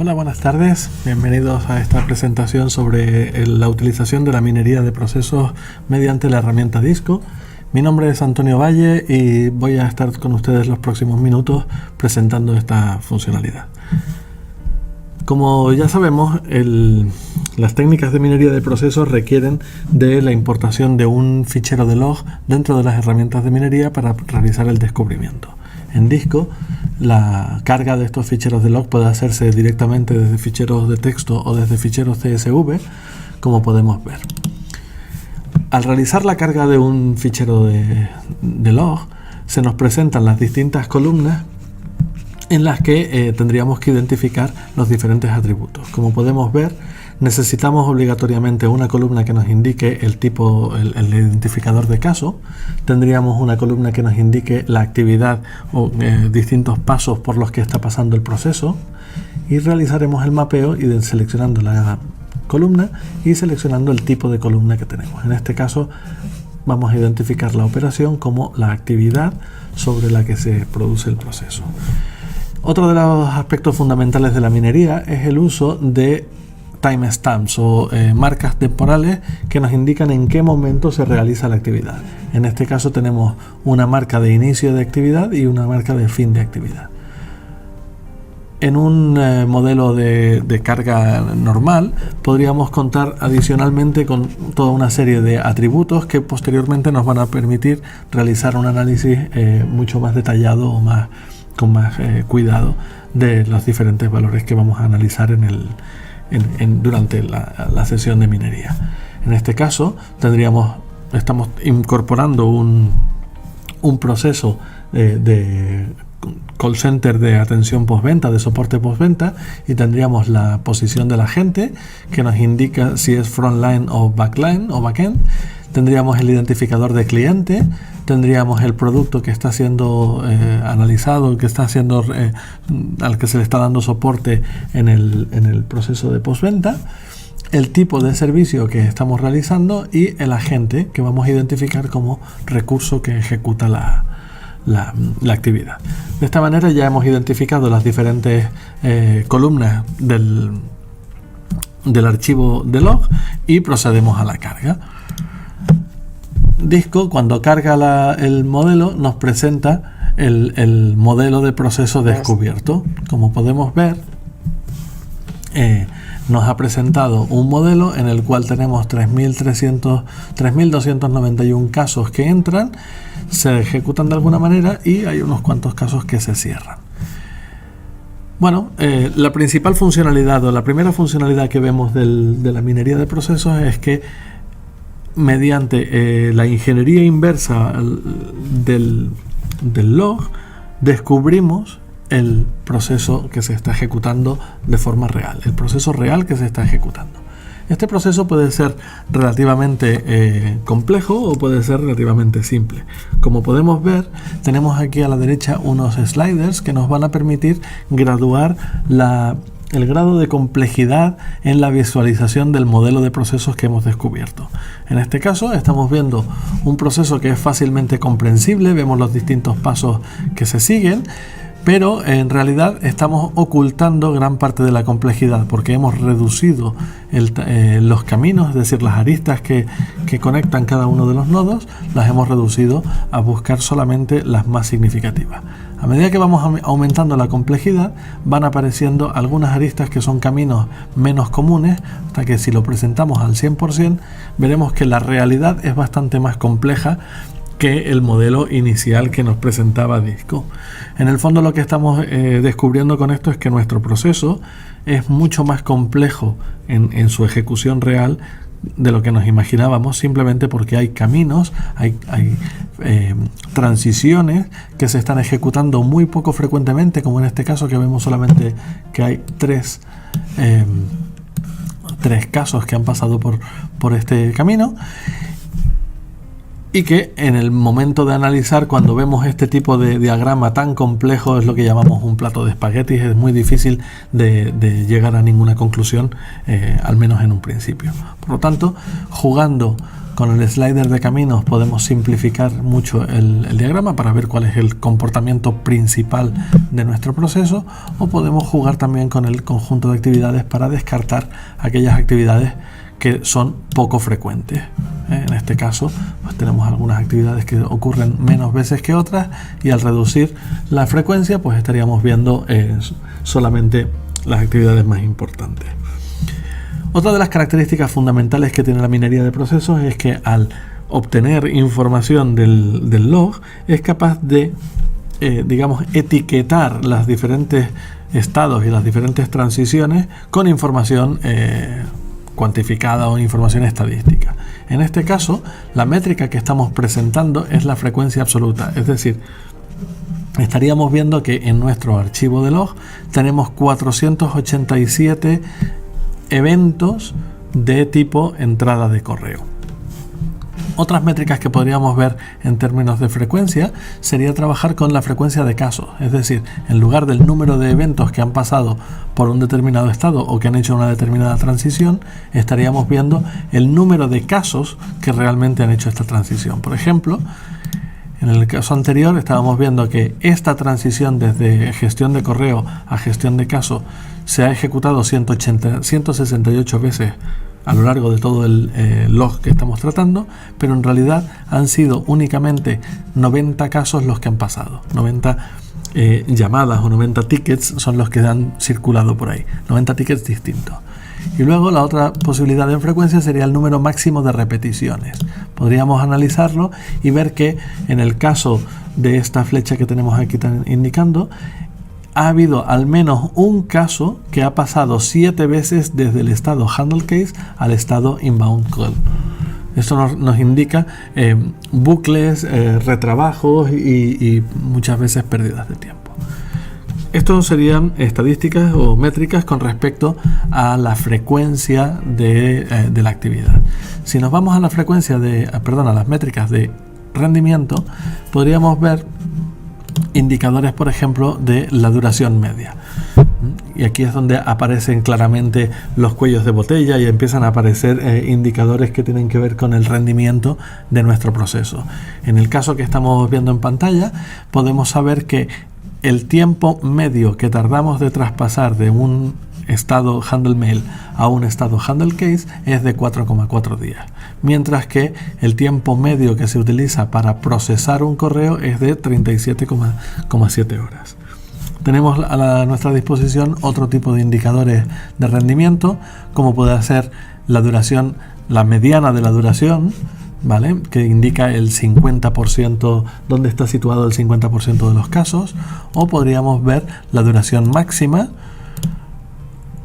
Hola, buenas tardes. Bienvenidos a esta presentación sobre la utilización de la minería de procesos mediante la herramienta Disco. Mi nombre es Antonio Valle y voy a estar con ustedes los próximos minutos presentando esta funcionalidad. Como ya sabemos, las técnicas de minería de procesos requieren de la importación de un fichero de log dentro de las herramientas de minería para realizar el descubrimiento. En Disco, la carga de estos ficheros de log puede hacerse directamente desde ficheros de texto o desde ficheros CSV, como podemos ver. Al realizar la carga de un fichero de log, se nos presentan las distintas columnas en las que tendríamos que identificar los diferentes atributos. Como podemos ver, necesitamos obligatoriamente una columna que nos indique el tipo, el identificador de caso. Tendríamos una columna que nos indique la actividad o distintos pasos por los que está pasando el proceso. Y realizaremos el mapeo seleccionando la columna y seleccionando el tipo de columna que tenemos. En este caso vamos a identificar la operación como la actividad sobre la que se produce el proceso. Otro de los aspectos fundamentales de la minería es el uso de timestamps o marcas temporales que nos indican en qué momento se realiza la actividad. En este caso tenemos una marca de inicio de actividad y una marca de fin de actividad. En un modelo de carga normal podríamos contar adicionalmente con toda una serie de atributos que posteriormente nos van a permitir realizar un análisis mucho más detallado o con más cuidado de los diferentes valores que vamos a analizar durante la sesión de minería. En este caso estamos incorporando un proceso de call center de atención postventa, de soporte postventa, y tendríamos la posición del agente que nos indica si es frontline o backline o backend. Tendríamos el identificador de cliente, tendríamos el producto que está siendo analizado, que está siendo al que se le está dando soporte en el proceso de postventa, el tipo de servicio que estamos realizando y el agente que vamos a identificar como recurso que ejecuta la actividad. De esta manera ya hemos identificado las diferentes columnas del archivo de log y procedemos a la carga. Disco, cuando carga el modelo, nos presenta el modelo de proceso descubierto. Como podemos ver, nos ha presentado un modelo en el cual tenemos 3.291 casos que entran, se ejecutan de alguna manera y hay unos cuantos casos que se cierran. Bueno, la principal funcionalidad o la primera funcionalidad que vemos de la minería de procesos es que mediante la ingeniería inversa del log descubrimos el proceso que se está ejecutando de forma real, el proceso real que se está ejecutando. Este proceso puede ser relativamente complejo o puede ser relativamente simple. Como podemos ver, tenemos aquí a la derecha unos sliders que nos van a permitir graduar el grado de complejidad en la visualización del modelo de procesos que hemos descubierto. En este caso estamos viendo un proceso que es fácilmente comprensible, vemos los distintos pasos que se siguen, pero en realidad estamos ocultando gran parte de la complejidad porque hemos reducido los caminos, es decir, las aristas que conectan cada uno de los nodos, las hemos reducido a buscar solamente las más significativas. A medida que vamos aumentando la complejidad, van apareciendo algunas aristas que son caminos menos comunes, hasta que si lo presentamos al 100%, veremos que la realidad es bastante más compleja que el modelo inicial que nos presentaba Disco. En el fondo lo que estamos descubriendo con esto es que nuestro proceso es mucho más complejo en su ejecución real de lo que nos imaginábamos, simplemente porque hay caminos, hay transiciones que se están ejecutando muy poco frecuentemente, como en este caso que vemos solamente que hay tres casos que han pasado por este camino, y que en el momento de analizar, cuando vemos este tipo de diagrama tan complejo, es lo que llamamos un plato de espaguetis, es muy difícil de llegar a ninguna conclusión, al menos en un principio. Por lo tanto, jugando con el slider de caminos podemos simplificar mucho el diagrama para ver cuál es el comportamiento principal de nuestro proceso, o podemos jugar también con el conjunto de actividades para descartar aquellas actividades que son poco frecuentes. En este caso, pues tenemos algunas actividades que ocurren menos veces que otras, y al reducir la frecuencia, pues estaríamos viendo solamente las actividades más importantes. Otra de las características fundamentales que tiene la minería de procesos es que al obtener información del log es capaz de, digamos, etiquetar los diferentes estados y las diferentes transiciones con información cuantificada o información estadística. En este caso, la métrica que estamos presentando es la frecuencia absoluta, es decir, estaríamos viendo que en nuestro archivo de log tenemos 487 eventos de tipo entrada de correo. Otras métricas que podríamos ver en términos de frecuencia sería trabajar con la frecuencia de casos, es decir, en lugar del número de eventos que han pasado por un determinado estado o que han hecho una determinada transición, estaríamos viendo el número de casos que realmente han hecho esta transición. Por ejemplo, en el caso anterior estábamos viendo que esta transición desde gestión de correo a gestión de caso se ha ejecutado 168 veces a lo largo de todo el log que estamos tratando, pero en realidad han sido únicamente 90 casos los que han pasado, 90 llamadas o 90 tickets son los que han circulado por ahí, 90 tickets distintos. Y luego la otra posibilidad en frecuencia sería el número máximo de repeticiones. Podríamos analizarlo y ver que en el caso de esta flecha que tenemos aquí indicando, ha habido al menos un caso que ha pasado 7 veces desde el estado handle case al estado inbound call. Esto nos indica bucles, retrabajos y muchas veces pérdidas de tiempo. Estos serían estadísticas o métricas con respecto a la frecuencia de la actividad. Si nos vamos a la frecuencia a las métricas de rendimiento, podríamos ver indicadores, por ejemplo, de la duración media. Y aquí es donde aparecen claramente los cuellos de botella y empiezan a aparecer indicadores que tienen que ver con el rendimiento de nuestro proceso. En el caso que estamos viendo en pantalla, podemos saber que el tiempo medio que tardamos de traspasar de un estado handle mail a un estado handle case es de 4,4 días, mientras que el tiempo medio que se utiliza para procesar un correo es de 37,7 horas. Tenemos a nuestra disposición otro tipo de indicadores de rendimiento, como puede ser la duración, la mediana de la duración, ¿vale?, que indica el 50%, dónde está situado el 50% de los casos, o podríamos ver la duración máxima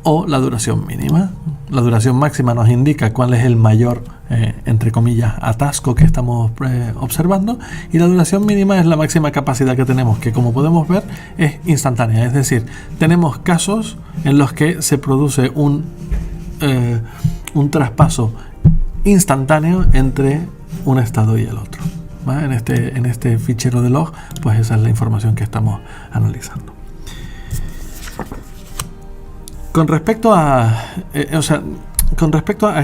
o la duración mínima. La duración máxima nos indica cuál es el mayor, entre comillas, atasco que estamos observando, y la duración mínima es la máxima capacidad que tenemos, que como podemos ver es instantánea, es decir, tenemos casos en los que se produce un traspaso instantáneo entre un estado y el otro, ¿vale? En este fichero de log, pues esa es la información que estamos analizando. Con respecto a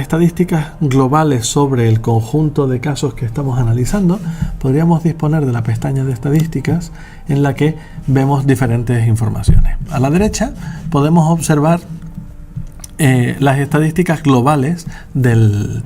estadísticas globales sobre el conjunto de casos que estamos analizando, podríamos disponer de la pestaña de estadísticas en la que vemos diferentes informaciones. A la derecha podemos observar las estadísticas globales del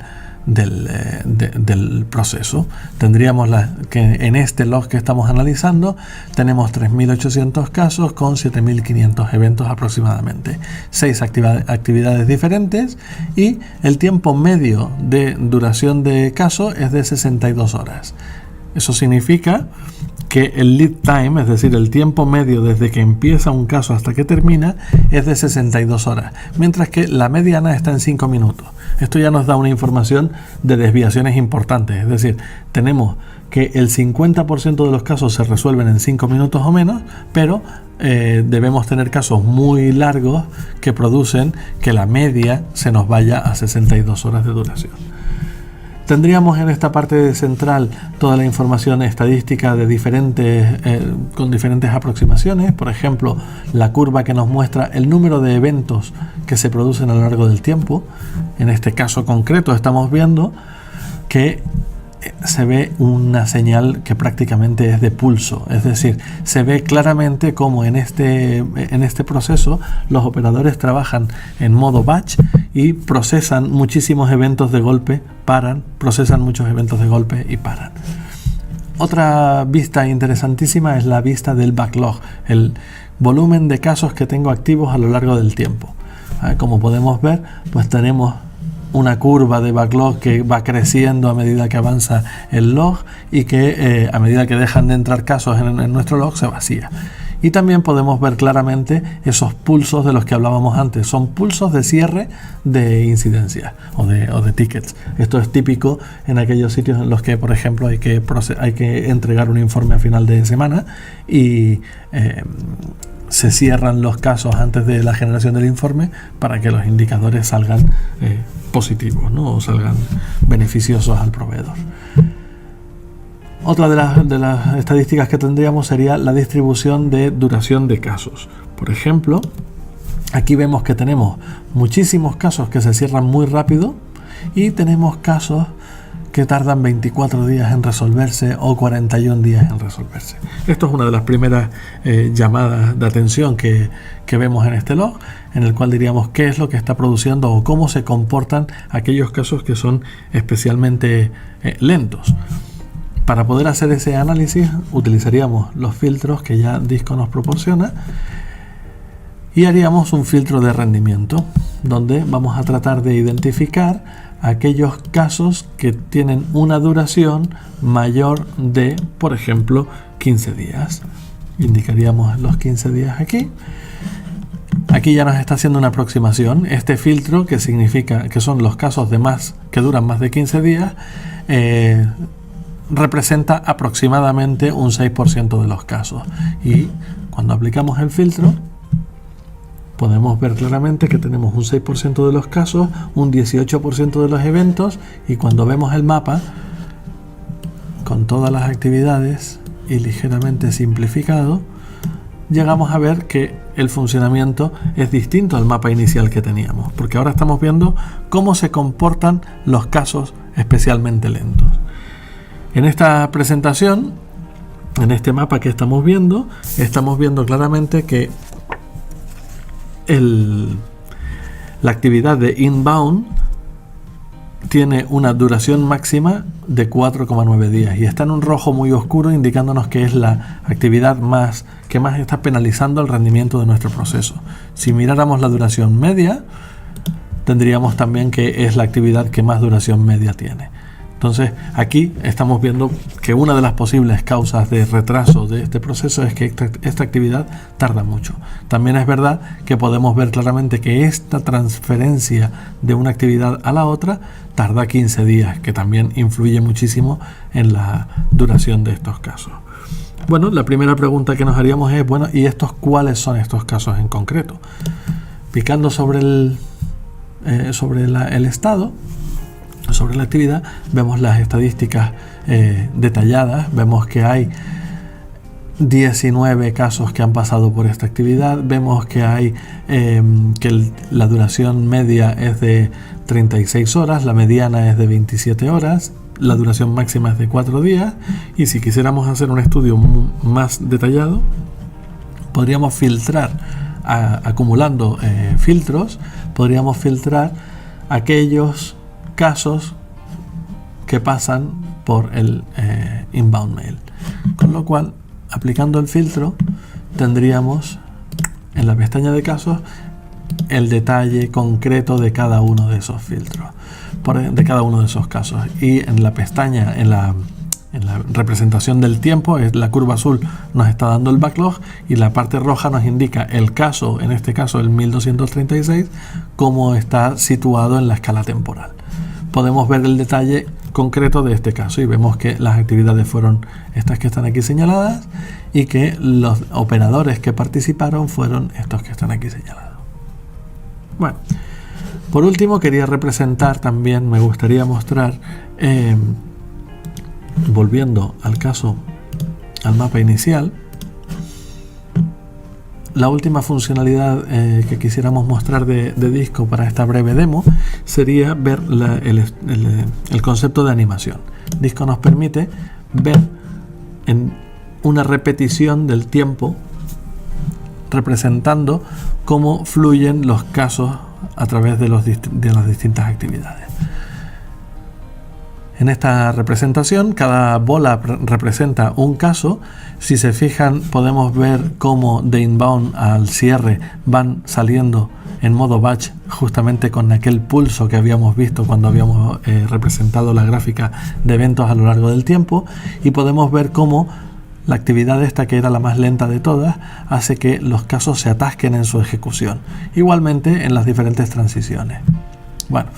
proceso. Tendríamos que en este log que estamos analizando tenemos 3.800 casos con 7.500 eventos aproximadamente, 6 actividades diferentes, y el tiempo medio de duración de caso es de 62 horas. Eso significa que el lead time, es decir, el tiempo medio desde que empieza un caso hasta que termina, es de 62 horas, mientras que la mediana está en 5 minutos. Esto ya nos da una información de desviaciones importantes, es decir, tenemos que el 50% de los casos se resuelven en 5 minutos o menos, pero debemos tener casos muy largos que producen que la media se nos vaya a 62 horas de duración. Tendríamos en esta parte central toda la información estadística de con diferentes aproximaciones, por ejemplo, la curva que nos muestra el número de eventos que se producen a lo largo del tiempo. En este caso concreto estamos viendo que se ve una señal que prácticamente es de pulso, es decir, se ve claramente cómo en este proceso los operadores trabajan en modo batch y procesan muchísimos eventos de golpe, procesan muchos eventos de golpe y paran. Otra vista interesantísima es la vista del backlog, el volumen de casos que tengo activos a lo largo del tiempo. Como podemos ver, pues tenemos una curva de backlog que va creciendo a medida que avanza el log y que a medida que dejan de entrar casos en nuestro log se vacía. Y también podemos ver claramente esos pulsos de los que hablábamos antes. Son pulsos de cierre de incidencias o de tickets. Esto es típico en aquellos sitios en los que, por ejemplo, hay que entregar un informe a final de semana y se cierran los casos antes de la generación del informe para que los indicadores salgan positivos, ¿no? O salgan beneficiosos al proveedor. Otra de las estadísticas que tendríamos sería la distribución de duración de casos. Por ejemplo, aquí vemos que tenemos muchísimos casos que se cierran muy rápido y tenemos casos que tardan 24 días en resolverse o 41 días en resolverse. Esto es una de las primeras llamadas de atención que vemos en este log, en el cual diríamos qué es lo que está produciendo o cómo se comportan aquellos casos que son especialmente lentos. Para poder hacer ese análisis utilizaríamos los filtros que ya Disco nos proporciona y haríamos un filtro de rendimiento donde vamos a tratar de identificar aquellos casos que tienen una duración mayor de, por ejemplo, 15 días. Indicaríamos los 15 días aquí. Aquí ya nos está haciendo una aproximación. Este filtro, que significa que son los casos que duran más de 15 días, representa aproximadamente un 6% de los casos. Y cuando aplicamos el filtro, podemos ver claramente que tenemos un 6% de los casos, un 18% de los eventos, y cuando vemos el mapa con todas las actividades y ligeramente simplificado, llegamos a ver que el funcionamiento es distinto al mapa inicial que teníamos, porque ahora estamos viendo cómo se comportan los casos especialmente lentos. En esta presentación, en este mapa que estamos viendo claramente que la actividad de inbound tiene una duración máxima de 4,9 días y está en un rojo muy oscuro, indicándonos que es la actividad que más está penalizando el rendimiento de nuestro proceso. Si miráramos la duración media, tendríamos también que es la actividad que más duración media tiene. Entonces aquí estamos viendo que una de las posibles causas de retraso de este proceso es que esta actividad tarda mucho. También es verdad que podemos ver claramente que esta transferencia de una actividad a la otra tarda 15 días, que también influye muchísimo en la duración de estos casos. Bueno, la primera pregunta que nos haríamos es, bueno, ¿y cuáles son estos casos en concreto? Picando sobre el estado, sobre la actividad, vemos las estadísticas detalladas. Vemos que hay 19 casos que han pasado por esta actividad. Vemos que hay la duración media es de 36 horas, la mediana es de 27 horas, la duración máxima es de 4 días, y si quisiéramos hacer un estudio más detallado, podríamos filtrar, acumulando filtros, podríamos filtrar aquellos casos que pasan por el inbound mail, con lo cual, aplicando el filtro, tendríamos en la pestaña de casos el detalle concreto de cada uno de esos filtros, de cada uno de esos casos, y en la pestaña, en la representación del tiempo, la curva azul nos está dando el backlog y la parte roja nos indica el caso, en este caso el 1236, cómo está situado en la escala temporal. Podemos ver el detalle concreto de este caso y vemos que las actividades fueron estas que están aquí señaladas y que los operadores que participaron fueron estos que están aquí señalados. Bueno, por último quería representar también, me gustaría mostrar, volviendo al mapa inicial, la última funcionalidad que quisiéramos mostrar de Disco para esta breve demo sería ver el concepto de animación. Disco nos permite ver en una repetición del tiempo, representando cómo fluyen los casos a través de las distintas actividades. En esta representación, cada bola representa un caso. Si se fijan, podemos ver cómo de inbound al cierre van saliendo en modo batch, justamente con aquel pulso que habíamos visto cuando habíamos representado la gráfica de eventos a lo largo del tiempo, y podemos ver cómo la actividad esta, que era la más lenta de todas, hace que los casos se atasquen en su ejecución. Igualmente en las diferentes transiciones. Bueno,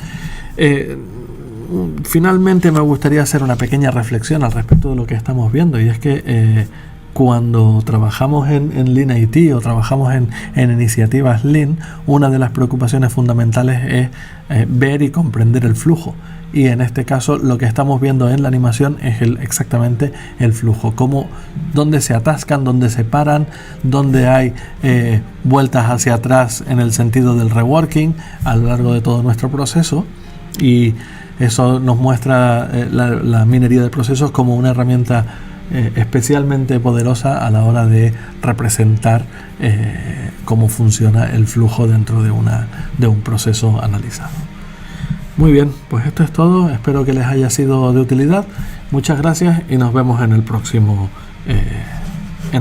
finalmente me gustaría hacer una pequeña reflexión al respecto de lo que estamos viendo, y es que cuando trabajamos en Lean IT o trabajamos en iniciativas Lean, una de las preocupaciones fundamentales es ver y comprender el flujo. Y en este caso lo que estamos viendo en la animación es exactamente el flujo, dónde se atascan, dónde se paran, dónde hay vueltas hacia atrás en el sentido del reworking a lo largo de todo nuestro proceso. Y eso nos muestra la minería de procesos como una herramienta especialmente poderosa a la hora de representar cómo funciona el flujo dentro de un proceso analizado. Muy bien, pues esto es todo. Espero que les haya sido de utilidad. Muchas gracias y nos vemos en la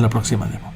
próxima demo.